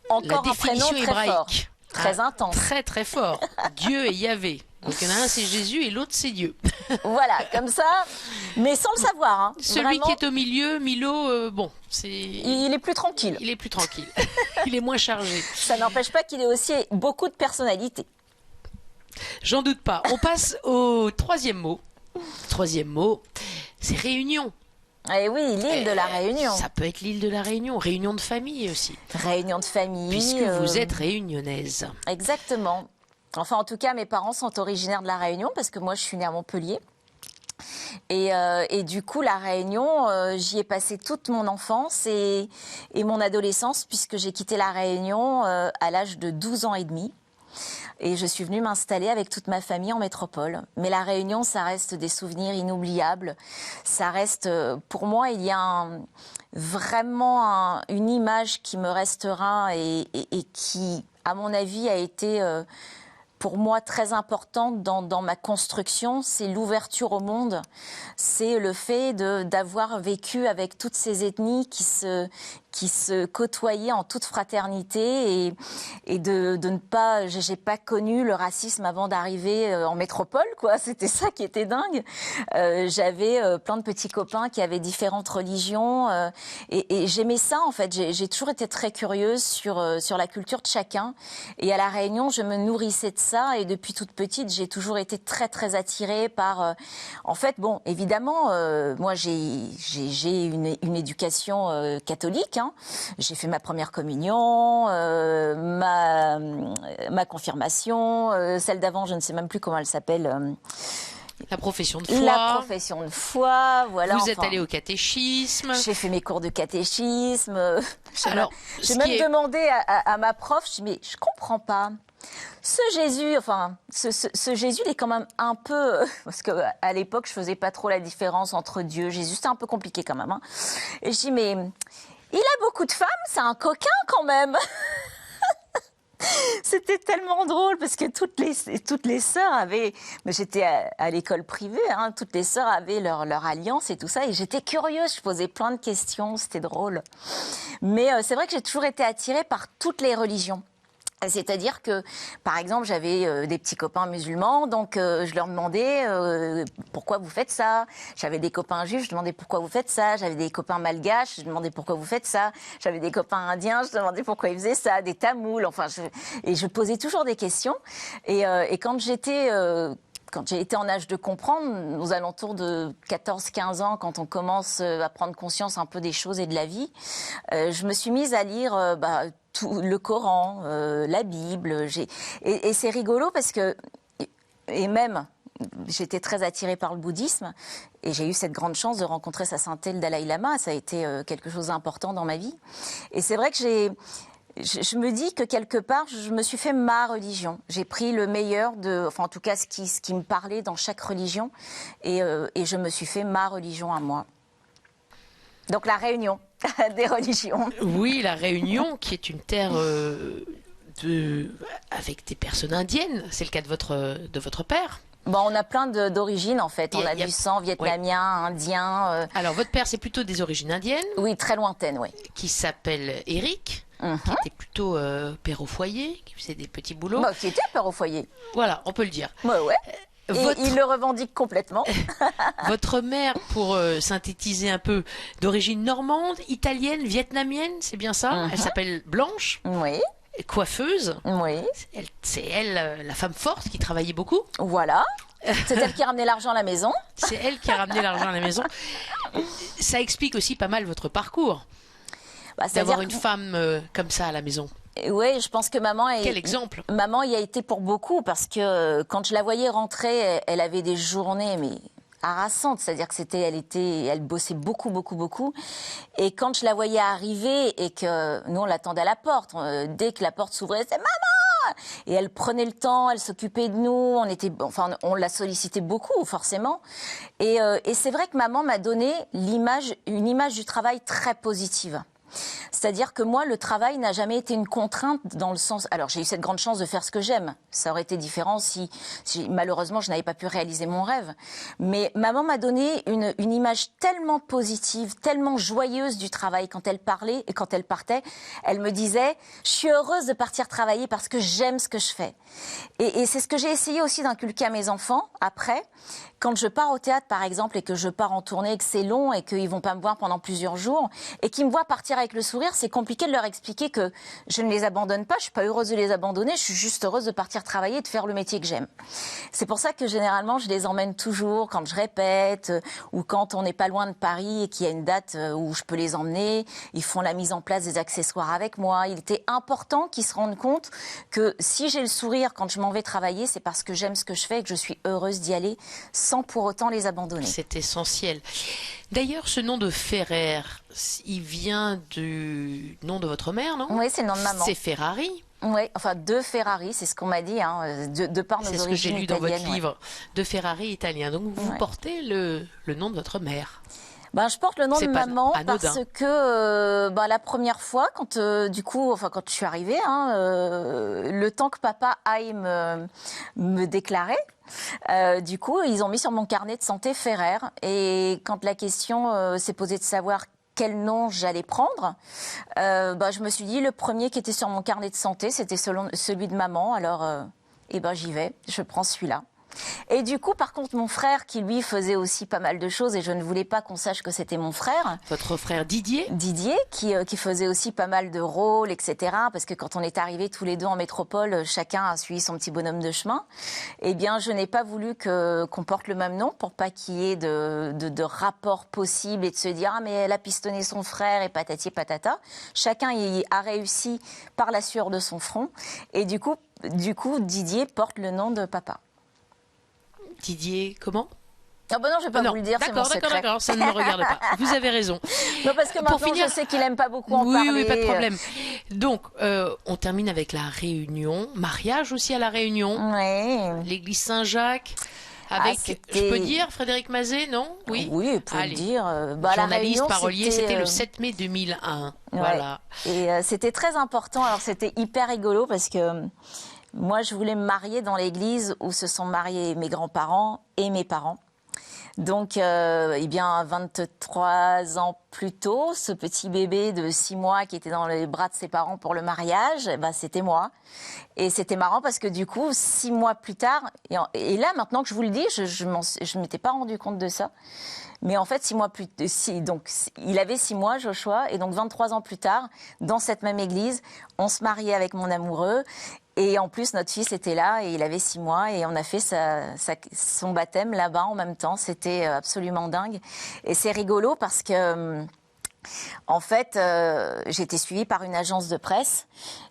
Encore définition un prénom hébraïque. très fort, très intense. Très très fort. Dieu et Yahvé. Donc il y en a un c'est Jésus et l'autre c'est Dieu. Voilà, comme ça, mais sans le savoir. Hein. Celui Vraiment, qui est au milieu, Milo, bon, c'est... il est plus tranquille. Il est plus tranquille. Il est moins chargé. Ça n'empêche pas qu'il ait aussi beaucoup de personnalité. J'en doute pas. On passe au troisième mot. Troisième mot, c'est réunion. Eh oui, l'île de la Réunion. Ça peut être l'île de la Réunion. Réunion de famille aussi. Réunion de famille. Puisque vous êtes réunionnaise. Exactement. Enfin, en tout cas, mes parents sont originaires de la Réunion parce que moi, je suis née à Montpellier. Et du coup, la Réunion, j'y ai passé toute mon enfance et mon adolescence puisque j'ai quitté la Réunion à l'âge de 12 ans et demi. Et je suis venue m'installer avec toute ma famille en métropole. Mais la Réunion, ça reste des souvenirs inoubliables. Ça reste, pour moi, il y a vraiment une image qui me restera et qui, à mon avis, a été pour moi très importante dans ma construction. C'est l'ouverture au monde. C'est le fait d'avoir vécu avec toutes ces ethnies qui se côtoyaient en toute fraternité et de ne pas, j'ai pas connu le racisme avant d'arriver en métropole, quoi. C'était ça qui était dingue. J'avais plein de petits copains qui avaient différentes religions et j'aimais ça en fait. J'ai toujours été très curieuse sur la culture de chacun et à la Réunion, je me nourrissais de ça et depuis toute petite, j'ai toujours été très très attirée par. En fait, bon, évidemment, moi j'ai une éducation catholique. Hein. J'ai fait ma première communion, ma confirmation, celle d'avant, je ne sais même plus comment elle s'appelle. La profession de foi. La profession de foi, voilà. Vous êtes allé au catéchisme. J'ai fait mes cours de catéchisme. Alors, j'ai même demandé à ma prof, je dis mais je comprends pas. Ce Jésus, enfin, ce Jésus, il est quand même un peu, parce que à l'époque, je faisais pas trop la différence entre Dieu, Jésus, c'était un peu compliqué quand même. Hein. Et je dis mais il a beaucoup de femmes, c'est un coquin quand même. C'était tellement drôle parce que toutes les sœurs avaient, j'étais à l'école privée, hein, toutes les sœurs avaient leur alliance et tout ça et j'étais curieuse, je posais plein de questions, c'était drôle. Mais c'est vrai que j'ai toujours été attirée par toutes les religions. C'est-à-dire que, par exemple, j'avais des petits copains musulmans, donc je leur demandais pourquoi vous faites ça. J'avais des copains juifs, je demandais pourquoi vous faites ça. J'avais des copains malgaches, je demandais pourquoi vous faites ça. J'avais des copains indiens, je demandais pourquoi ils faisaient ça. Des tamouls, enfin, je posais toujours des questions. Et quand j'ai été en âge de comprendre, aux alentours de 14-15 ans, quand on commence à prendre conscience un peu des choses et de la vie, je me suis mise à lire tout le Coran, la Bible. Et c'est rigolo parce que, et même, j'étais très attirée par le bouddhisme et j'ai eu cette grande chance de rencontrer sa sainteté le Dalai Lama. Ça a été quelque chose d'important dans ma vie. Et c'est vrai que je me dis que quelque part, je me suis fait ma religion. J'ai pris le meilleur enfin en tout cas ce qui me parlait dans chaque religion, et je me suis fait ma religion à moi. Donc la réunion des religions. Oui, la Réunion, qui est une terre avec des personnes indiennes. C'est le cas de votre père. Bon, on a plein d'origines en fait. On a du sang vietnamien, indien. Alors votre père, c'est plutôt des origines indiennes. Oui, très lointaines, oui. Qui s'appelle Éric. Qui était plutôt père au foyer, qui faisait des petits boulots. Qui était père au foyer. Voilà, on peut le dire. Ouais. Il le revendique complètement. Votre mère, pour synthétiser un peu, d'origine normande, italienne, vietnamienne, c'est bien ça. Elle s'appelle Blanche. Oui. Coiffeuse. Oui. C'est elle, la femme forte, qui travaillait beaucoup. Voilà. C'est elle qui a ramené l'argent à la maison. C'est elle qui a ramené l'argent à la maison. Ça explique aussi pas mal votre parcours. D'avoir une femme comme ça à la maison. Oui, je pense que maman Quel exemple. Maman y a été pour beaucoup parce que quand je la voyais rentrer, elle avait des journées mais harassantes, c'est-à-dire que elle bossait beaucoup. Et quand je la voyais arriver et que nous on l'attendait à la porte, dès que la porte s'ouvrait, c'est maman. Et elle prenait le temps, elle s'occupait de nous, on la sollicitait beaucoup forcément. Et c'est vrai que maman m'a donné une image du travail très positive. C'est-à-dire que moi, le travail n'a jamais été une contrainte dans le sens... Alors, j'ai eu cette grande chance de faire ce que j'aime. Ça aurait été différent si malheureusement, je n'avais pas pu réaliser mon rêve. Mais maman m'a donné une image tellement positive, tellement joyeuse du travail. Quand elle parlait et quand elle partait, elle me disait « Je suis heureuse de partir travailler parce que j'aime ce que je fais. » Et c'est ce que j'ai essayé aussi d'inculquer à mes enfants après. Quand je pars au théâtre, par exemple, et que je pars en tournée et que c'est long et qu'ils vont pas me voir pendant plusieurs jours et qu'ils me voient partir avec le sourire, c'est compliqué de leur expliquer que je ne les abandonne pas, je suis pas heureuse de les abandonner, je suis juste heureuse de partir travailler et de faire le métier que j'aime. C'est pour ça que généralement, je les emmène toujours quand je répète ou quand on n'est pas loin de Paris et qu'il y a une date où je peux les emmener. Ils font la mise en place des accessoires avec moi. Il était important qu'ils se rendent compte que si j'ai le sourire quand je m'en vais travailler, c'est parce que j'aime ce que je fais et que je suis heureuse d'y aller sans pour autant les abandonner. C'est essentiel. D'ailleurs, ce nom de Ferrer, il vient du nom de votre mère, non? Oui, c'est le nom de maman. C'est Ferrari. Oui, enfin de Ferrari, c'est ce qu'on m'a dit, hein, de par nos origines italiennes. C'est ce que j'ai lu dans votre livre, de Ferrari italien. Donc vous portez le nom de votre mère. Je porte le nom de maman anodin. Parce que la première fois, quand quand je suis arrivée, le temps que papa aille me déclarer, ils ont mis sur mon carnet de santé Ferrer. Et quand la question s'est posée de savoir quel nom j'allais prendre. Je me suis dit, le premier qui était sur mon carnet de santé, c'était celui de maman. Alors, j'y vais, je prends celui-là. Et du coup, par contre, mon frère, qui lui faisait aussi pas mal de choses, et je ne voulais pas qu'on sache que c'était mon frère. Votre frère Didier ? Didier, qui faisait aussi pas mal de rôles, etc. Parce que quand on est arrivés tous les deux en métropole, chacun a suivi son petit bonhomme de chemin. Eh bien, je n'ai pas voulu qu'on porte le même nom pour pas qu'il y ait de rapport possible et de se dire « Ah, mais elle a pistonné son frère et patati patata ». Chacun y a réussi par la sueur de son front. Et du coup, Didier porte le nom de papa. Didier, comment ? Ah non, je vais pas vous le dire, c'est mon secret. D'accord, ça ne me regarde pas. Vous avez raison. Non, parce que maintenant, je sais qu'il aime pas beaucoup en parler. Oui, pas de problème. Donc, on termine avec la Réunion. Mariage aussi à la Réunion. Oui. L'église Saint-Jacques. Avec, je peux dire, Frédéric Mazet, non ? Oui. Oui, vous pouvez le dire. Journaliste, parolier, c'était le 7 mai 2001. Ouais. Voilà. Et c'était très important. Alors, c'était hyper rigolo parce que moi, je voulais me marier dans l'église où se sont mariés mes grands-parents et mes parents. Donc, 23 ans plus tôt, ce petit bébé de 6 mois qui était dans les bras de ses parents pour le mariage, c'était moi. Et c'était marrant parce que du coup, 6 mois plus tard, et là, maintenant que je vous le dis, je m'étais pas rendu compte de ça. Mais en fait, 6 mois plus donc il avait 6 mois, Joshua, et donc 23 ans plus tard, dans cette même église, on se mariait avec mon amoureux. Et en plus, notre fils était là et il avait 6 mois et on a fait son baptême là-bas en même temps. C'était absolument dingue. Et c'est rigolo parce que, en fait, j'étais suivie par une agence de presse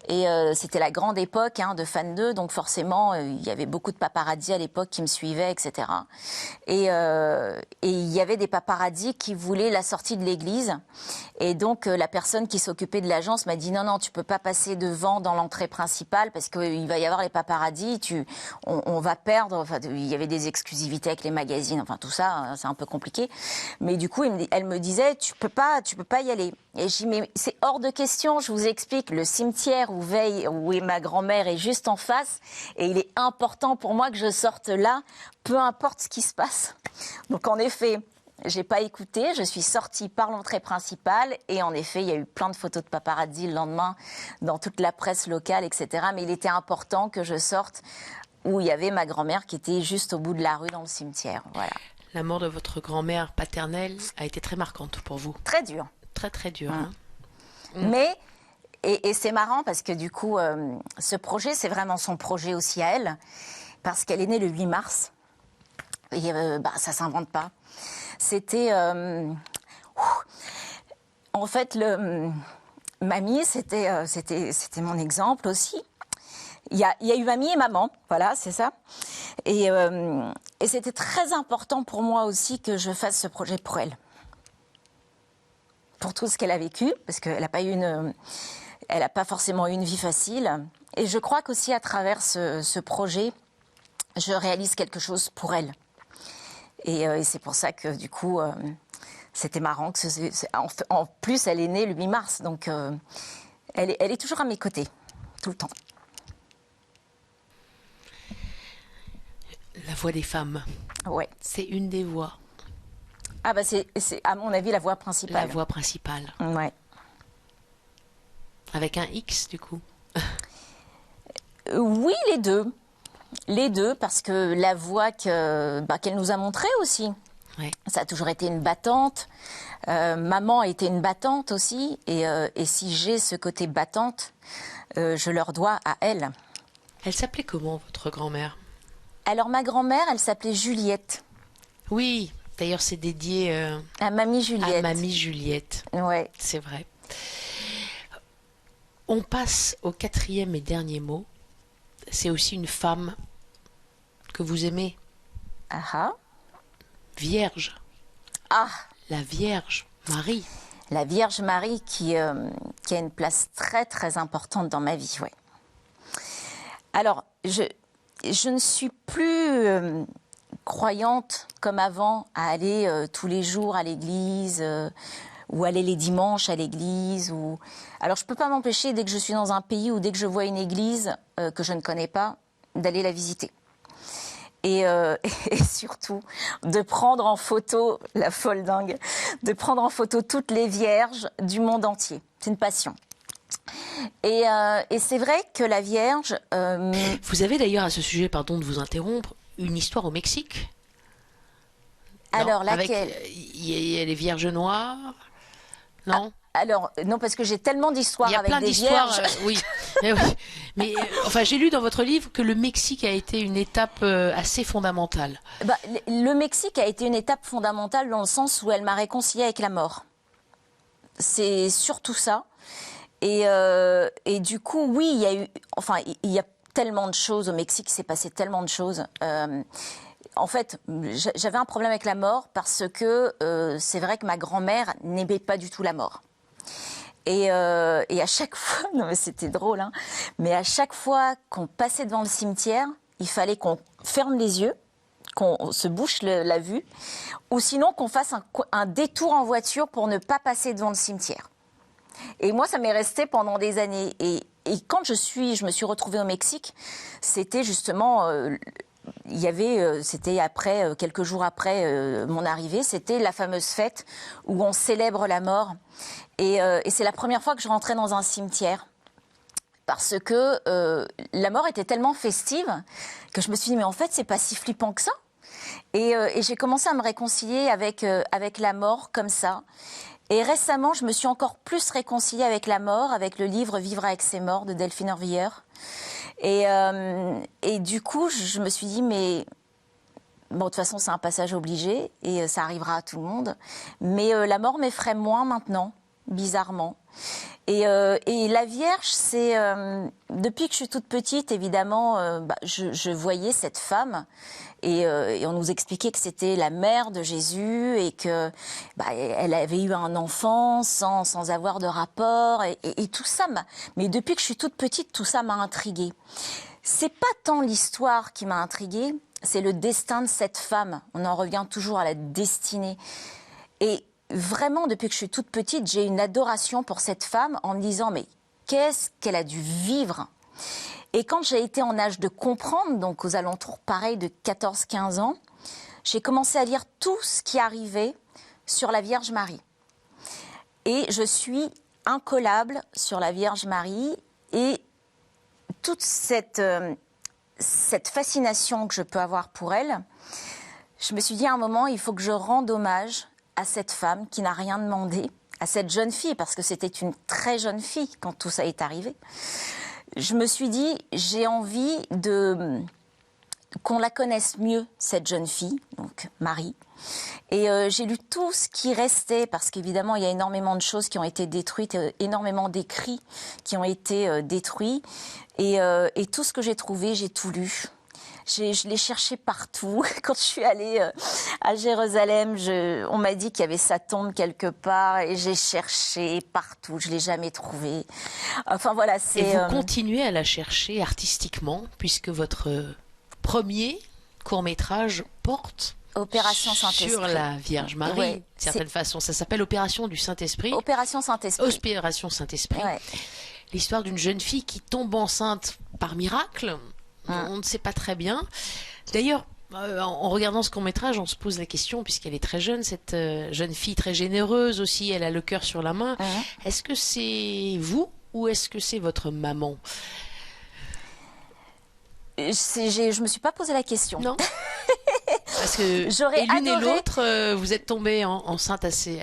et c'était la grande époque de Fan 2, donc forcément, il y avait beaucoup de paparazzis à l'époque qui me suivaient, etc. Et il y avait des paparazzis qui voulaient la sortie de l'église. Et donc, la personne qui s'occupait de l'agence m'a dit non, tu peux pas passer devant dans l'entrée principale parce qu'il va y avoir les paparazzis, on va perdre. Enfin, il y avait des exclusivités avec les magazines, enfin tout ça, c'est un peu compliqué. Mais du coup, elle me disait tu peux pas y aller. Et je dis mais c'est hors de question. Je vous explique, le cimetière où ma grand-mère est juste en face, et il est important pour moi que je sorte là, peu importe ce qui se passe. Donc en effet, j'ai pas écouté, je suis sortie par l'entrée principale et en effet, il y a eu plein de photos de paparazzi le lendemain dans toute la presse locale, etc. Mais il était important que je sorte où il y avait ma grand-mère qui était juste au bout de la rue dans le cimetière. Voilà. La mort de votre grand-mère paternelle a été très marquante pour vous. Très dur. Très, très dur. Mais, et c'est marrant parce que du coup, ce projet, c'est vraiment son projet aussi à elle, parce qu'elle est née le 8 mars. Et ça s'invente pas. C'était... en fait, mamie, c'était mon exemple aussi. Il y a eu mamie et maman, voilà, c'est ça. Et c'était très important pour moi aussi que je fasse ce projet pour elle. Pour tout ce qu'elle a vécu, parce qu'elle n'a pas forcément eu une vie facile. Et je crois qu'aussi à travers ce projet, je réalise quelque chose pour elle. Et c'est pour ça que du coup, c'était marrant. En plus, elle est née le 8 mars, donc elle est toujours à mes côtés, tout le temps. La voix des femmes. Ouais. C'est une des voix. Ah c'est à mon avis la voix principale. La voix principale. Ouais. Avec un X du coup. Oui, les deux. Les deux, parce que la voix qu'elle nous a montrée aussi. Ouais. Ça a toujours été une battante. Maman a été une battante aussi. Et si j'ai ce côté battante, je leur dois à elle. Elle s'appelait comment, votre grand-mère ? Alors, ma grand-mère, elle s'appelait Juliette. Oui, d'ailleurs, c'est dédié à Mamie Juliette. À Mamie Juliette. Ouais. C'est vrai. On passe au 4e et dernier mot. C'est aussi une femme que vous aimez. Ah. Vierge. Ah. La Vierge Marie. La Vierge Marie qui a une place très très importante dans ma vie, ouais. Alors, je ne suis plus croyante comme avant à aller tous les jours à l'église ou aller les dimanches à l'église. Alors, je ne peux pas m'empêcher, dès que je suis dans un pays ou dès que je vois une église que je ne connais pas, d'aller la visiter. et surtout de prendre en photo, la folle dingue, de prendre en photo toutes les vierges du monde entier. C'est une passion. Et c'est vrai que la Vierge... Vous avez d'ailleurs à ce sujet, pardon de vous interrompre, une histoire au Mexique. Alors, non, laquelle? Il y a les Vierges noires. Non. Alors, non, parce que j'ai tellement d'histoires avec des d'histoires, vierges. oui. Mais enfin, j'ai lu dans votre livre que le Mexique a été une étape assez fondamentale. Le Mexique a été une étape fondamentale dans le sens où elle m'a réconciliée avec la mort. C'est surtout ça. Et du coup, oui, il y a tellement de choses au Mexique, il s'est passé tellement de choses. En fait, j'avais un problème avec la mort parce que c'est vrai que ma grand-mère n'aimait pas du tout la mort. Et à chaque fois, non mais c'était drôle, hein, mais à chaque fois qu'on passait devant le cimetière, il fallait qu'on ferme les yeux, qu'on se bouche la vue, ou sinon qu'on fasse un détour en voiture pour ne pas passer devant le cimetière. Et moi, ça m'est resté pendant des années. Et quand je me suis retrouvée au Mexique, c'était justement... c'était après, quelques jours après mon arrivée, c'était la fameuse fête où on célèbre la mort. Et c'est la première fois que je rentrais dans un cimetière. Parce que la mort était tellement festive que je me suis dit, mais en fait, c'est pas si flippant que ça. Et j'ai commencé à me réconcilier avec la mort comme ça. Et récemment, je me suis encore plus réconciliée avec la mort, avec le livre « Vivre avec ses morts » de Delphine Orvilleur. Et du coup, je me suis dit, mais bon, de toute façon, c'est un passage obligé et ça arrivera à tout le monde. Mais la mort m'effraie moins maintenant, bizarrement. Et la Vierge, c'est depuis que je suis toute petite, évidemment, je voyais cette femme et on nous expliquait que c'était la mère de Jésus et que elle avait eu un enfant sans avoir de rapport et tout ça. Mais depuis que je suis toute petite, tout ça m'a intriguée. C'est pas tant l'histoire qui m'a intriguée, c'est le destin de cette femme. On en revient toujours à la destinée. Et vraiment, depuis que je suis toute petite, j'ai une adoration pour cette femme en me disant, mais qu'est-ce qu'elle a dû vivre? Et quand j'ai été en âge de comprendre, donc aux alentours pareil de 14-15 ans, j'ai commencé à lire tout ce qui arrivait sur la Vierge Marie. Et je suis incollable sur la Vierge Marie et toute cette fascination que je peux avoir pour elle, je me suis dit à un moment, il faut que je rende hommage à cette femme qui n'a rien demandé, à cette jeune fille, parce que c'était une très jeune fille quand tout ça est arrivé. Je me suis dit, j'ai envie qu'on la connaisse mieux, cette jeune fille, donc Marie. Et j'ai lu tout ce qui restait, parce qu'évidemment, il y a énormément de choses qui ont été détruites, énormément d'écrits qui ont été détruits. Et tout ce que j'ai trouvé, j'ai tout lu. Je l'ai cherché partout. Quand je suis allée à Jérusalem, on m'a dit qu'il y avait sa tombe quelque part et j'ai cherché partout. Je l'ai jamais trouvée. Enfin voilà, c'est. Et vous continuez à la chercher artistiquement puisque votre premier court-métrage porte Opération Saint-Esprit sur la Vierge Marie, ouais, d'une certaine façon. Ça s'appelle Opération du Saint-Esprit. Opération Saint-Esprit. Opération Saint-Esprit. Ouais. L'histoire d'une jeune fille qui tombe enceinte par miracle. On ne sait pas très bien. D'ailleurs, en regardant ce court-métrage, on se pose la question, puisqu'elle est très jeune, cette jeune fille très généreuse aussi, elle a le cœur sur la main. Est-ce que c'est vous ou est-ce que c'est votre maman? Je me suis pas posé la question. Non. Parce que l'une et l'autre, vous êtes tombée enceinte assez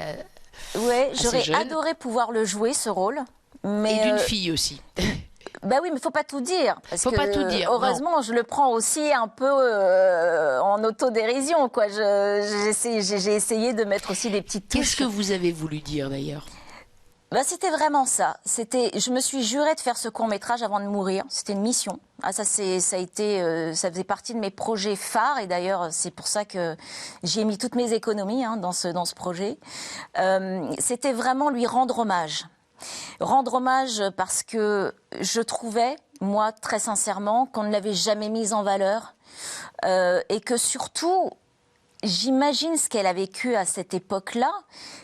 j'aurais adoré pouvoir le jouer, ce rôle. Mais et d'une fille aussi. Bah oui, mais faut pas tout dire. Parce faut que, pas tout dire. Heureusement, je le prends aussi un peu en autodérision, quoi. J'ai essayé de mettre aussi des petites touches. Qu'est-ce que vous avez voulu dire d'ailleurs? Bah, c'était vraiment ça. Je me suis jurée de faire ce court-métrage avant de mourir. C'était une mission. Ça faisait partie de mes projets phares. Et d'ailleurs, c'est pour ça que j'ai mis toutes mes économies dans ce projet. C'était vraiment lui rendre hommage. Rendre hommage parce que je trouvais, moi, très sincèrement, qu'on ne l'avait jamais mise en valeur et que surtout, j'imagine ce qu'elle a vécu à cette époque-là.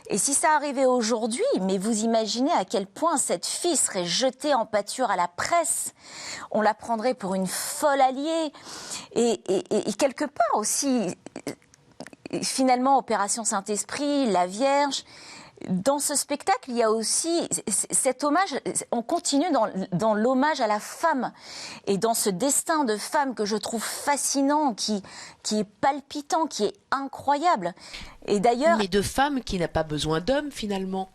Et si ça arrivait aujourd'hui, mais vous imaginez à quel point cette fille serait jetée en pâture à la presse. On la prendrait pour une folle alliée. Et quelque part aussi, finalement, Opération Saint-Esprit, la Vierge. Dans ce spectacle, il y a aussi cet hommage, on continue dans l'hommage à la femme et dans ce destin de femme que je trouve fascinant, qui est palpitant, qui est incroyable. Et d'ailleurs... Mais de femme qui n'a pas besoin d'hommes, finalement.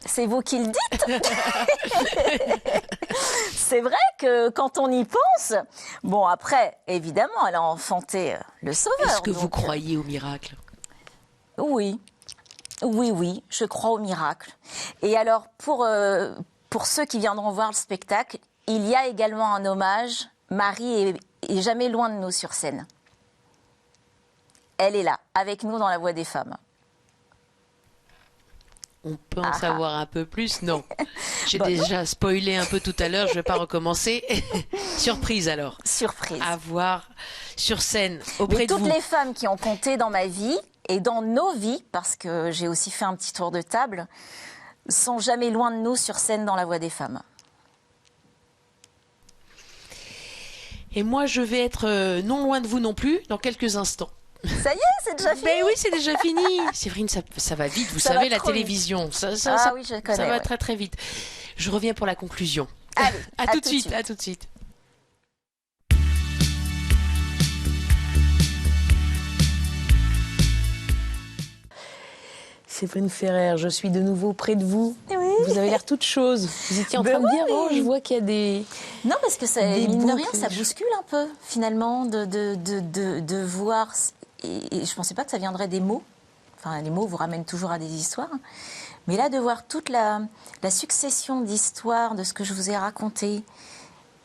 C'est vous qui le dites. C'est vrai que quand on y pense, bon après, évidemment, elle a enfanté le Sauveur. Est-ce que vous croyez au miracle? Oui. Oui, je crois au miracle. Et alors, pour ceux qui viendront voir le spectacle, il y a également un hommage. Marie est jamais loin de nous sur scène. Elle est là, avec nous dans La Voix des femmes. On peut en savoir un peu plus? Non. J'ai déjà spoilé un peu tout à l'heure, je ne vais pas recommencer. Surprise alors. Surprise. À voir sur scène auprès Mais de vous. toutes les femmes qui ont compté dans ma vie et dans nos vies, parce que j'ai aussi fait un petit tour de table, sont jamais loin de nous sur scène dans La Voix des femmes. Et moi, je vais être non loin de vous non plus dans quelques instants. Ça y est, c'est déjà fini. Ben oui, c'est déjà fini. Séverine, ça va vite. Vous Ça savez, va la trop télévision, ça, oui, je connais, ça va ouais. très très vite. Je reviens pour la conclusion. Allez, à tout de suite. À tout de suite. Séverine Ferrer, je suis de nouveau près de vous. Oui. Vous avez l'air toute chose. Vous étiez en train de dire, oh, je vois qu'il y a des... Non, parce que ça, Des mine de boucles. rien, ça bouscule un peu, finalement, de voir... Et je pensais pas que ça viendrait des mots. Enfin, les mots vous ramènent toujours à des histoires. Mais là, de voir toute la succession d'histoires, de ce que je vous ai raconté,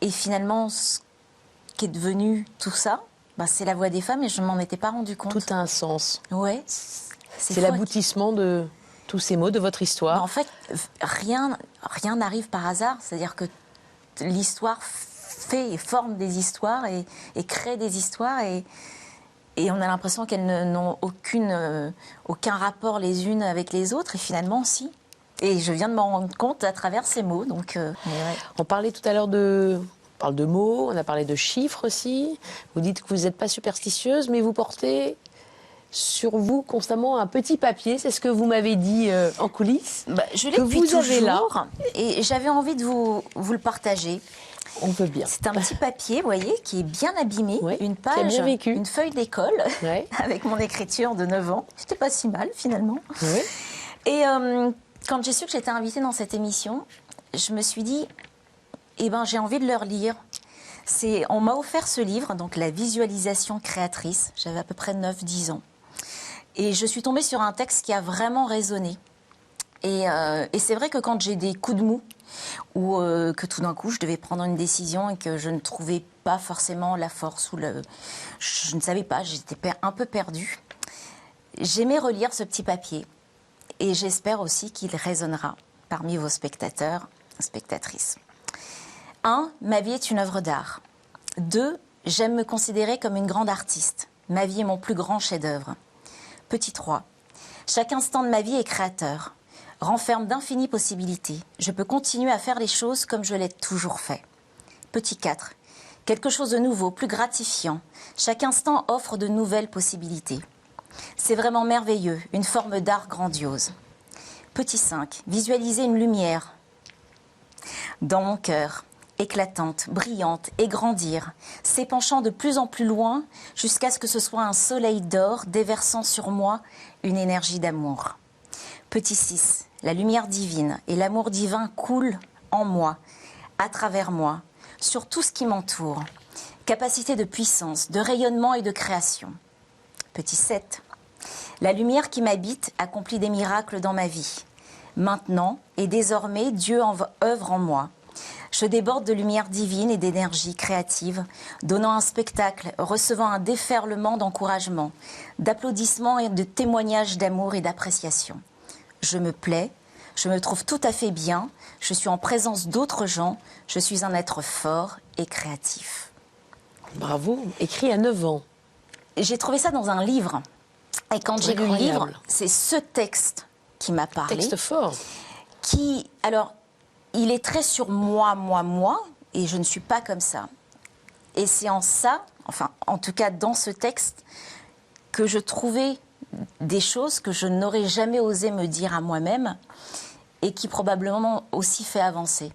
et finalement, ce qui est devenu tout ça, bah, c'est La Voix des femmes, et je ne m'en étais pas rendu compte. Tout a un sens. Ouais. C'est l'aboutissement de tous ces mots, de votre histoire. En fait, rien n'arrive par hasard. C'est-à-dire que l'histoire fait et forme des histoires et crée des histoires et on a l'impression qu'elles n'ont aucun rapport les unes avec les autres et finalement, si. Et je viens de m'en rendre compte à travers ces mots. Donc, ouais. On parlait tout à l'heure on parle de mots, on a parlé de chiffres aussi. Vous dites que vous n'êtes pas superstitieuse, mais vous portez sur vous constamment un petit papier. C'est ce que vous m'avez dit en coulisses. Je l'ai que depuis vous avez là. toujours, et j'avais envie de vous le partager. On veut bien. C'est un petit papier, vous voyez, qui est bien abîmé, Ouais, une qui a page, bien vécu. une feuille d'école, Ouais. avec mon écriture de 9 ans. C'était pas si mal, finalement. Oui. Et quand j'ai su que j'étais invitée dans cette émission, je me suis dit, j'ai envie de le relire. On m'a offert ce livre, donc La visualisation créatrice. J'avais à peu près 9-10 ans. Et je suis tombée sur un texte qui a vraiment résonné. Et c'est vrai que quand j'ai des coups de mou, ou que tout d'un coup je devais prendre une décision et que je ne trouvais pas forcément la force, je ne savais pas, j'étais un peu perdue, j'aimais relire ce petit papier. Et j'espère aussi qu'il résonnera parmi vos spectateurs, spectatrices. 1. Ma vie est une œuvre d'art. 2. J'aime me considérer comme une grande artiste. Ma vie est mon plus grand chef-d'œuvre. Petit 3. Chaque instant de ma vie est créateur. Renferme d'infinies possibilités. Je peux continuer à faire les choses comme je l'ai toujours fait. Petit 4. Quelque chose de nouveau, plus gratifiant. Chaque instant offre de nouvelles possibilités. C'est vraiment merveilleux, une forme d'art grandiose. Petit 5. Visualiser une lumière dans mon cœur, éclatante, brillante, et grandir, s'épanchant de plus en plus loin jusqu'à ce que ce soit un soleil d'or déversant sur moi une énergie d'amour. Petit 6. La lumière divine et l'amour divin coulent en moi, à travers moi, sur tout ce qui m'entoure. Capacité de puissance, de rayonnement et de création. Petit 7. La lumière qui m'habite accomplit des miracles dans ma vie. Maintenant et désormais, Dieu œuvre en moi. Je déborde de lumière divine et d'énergie créative, donnant un spectacle, recevant un déferlement d'encouragement, d'applaudissements et de témoignages d'amour et d'appréciation. Je me plais, je me trouve tout à fait bien, je suis en présence d'autres gens, je suis un être fort et créatif. Bravo. Écrit à 9 ans. j'ai trouvé ça dans un livre. Et quand j'ai lu le livre, Incroyable. c'est ce texte qui m'a parlé. Texte fort. Alors, il est très sur moi, et je ne suis pas comme ça. Et c'est en ça, enfin, en tout cas dans ce texte, que je trouvais des choses que je n'aurais jamais osé me dire à moi-même et qui probablement aussi fait avancer.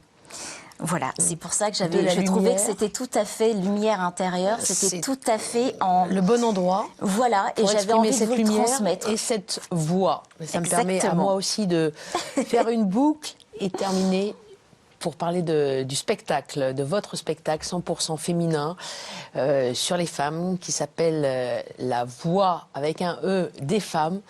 Voilà, c'est pour ça que je trouvais que c'était tout à fait lumière intérieure, c'était tout à fait en... Le bon endroit. Voilà, et pour j'avais exprimer envie de cette vous le lumière transmettre. et cette voix. Ça me permet à Exactement. moi aussi de faire une boucle et terminer pour parler du spectacle, de votre spectacle 100% féminin sur les femmes qui s'appelle La Voix avec un E des femmes.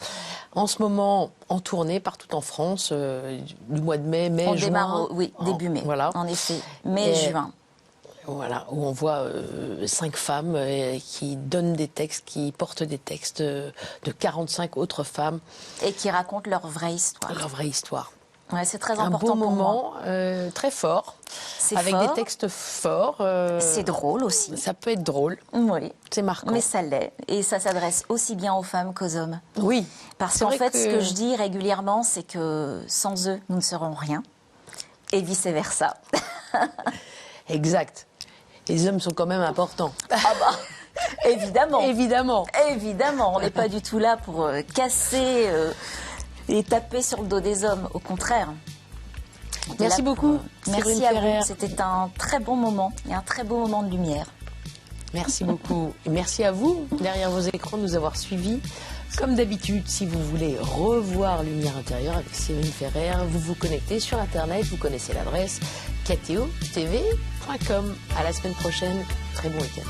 En ce moment en tournée partout en France, du mois de mai, On juin. démarre, oui, début mai, Voilà. en effet, mai-juin. Voilà, où on voit 5 femmes qui donnent des textes, qui portent des textes de 45 autres femmes. Et qui racontent leur vraie histoire. Leur vraie histoire. Ouais, c'est très Un important beau pour moment, moi. très fort, C'est avec fort. des textes forts. C'est drôle aussi. Ça peut être drôle, Oui. c'est marquant. Mais ça l'est. Et ça s'adresse aussi bien aux femmes qu'aux hommes. Oui. Parce C'est qu'en vrai fait, ce que je dis régulièrement, c'est que sans eux, nous ne serons rien. Et vice-versa. Exact. Les hommes sont quand même importants. Évidemment. Évidemment. Évidemment. On n'est pas du tout là pour casser et taper sur le dos des hommes. Au contraire. On est Merci là pour, beaucoup, Merci Séverine à Ferrer. vous. C'était un très bon moment et un très beau moment de lumière. Merci beaucoup. Et merci à vous, derrière vos écrans, de nous avoir suivis. Comme d'habitude, si vous voulez revoir Lumière intérieure avec Séverine Ferrer, vous vous connectez sur Internet, vous connaissez l'adresse kto.tv.com. À la semaine prochaine. Très bon week-end.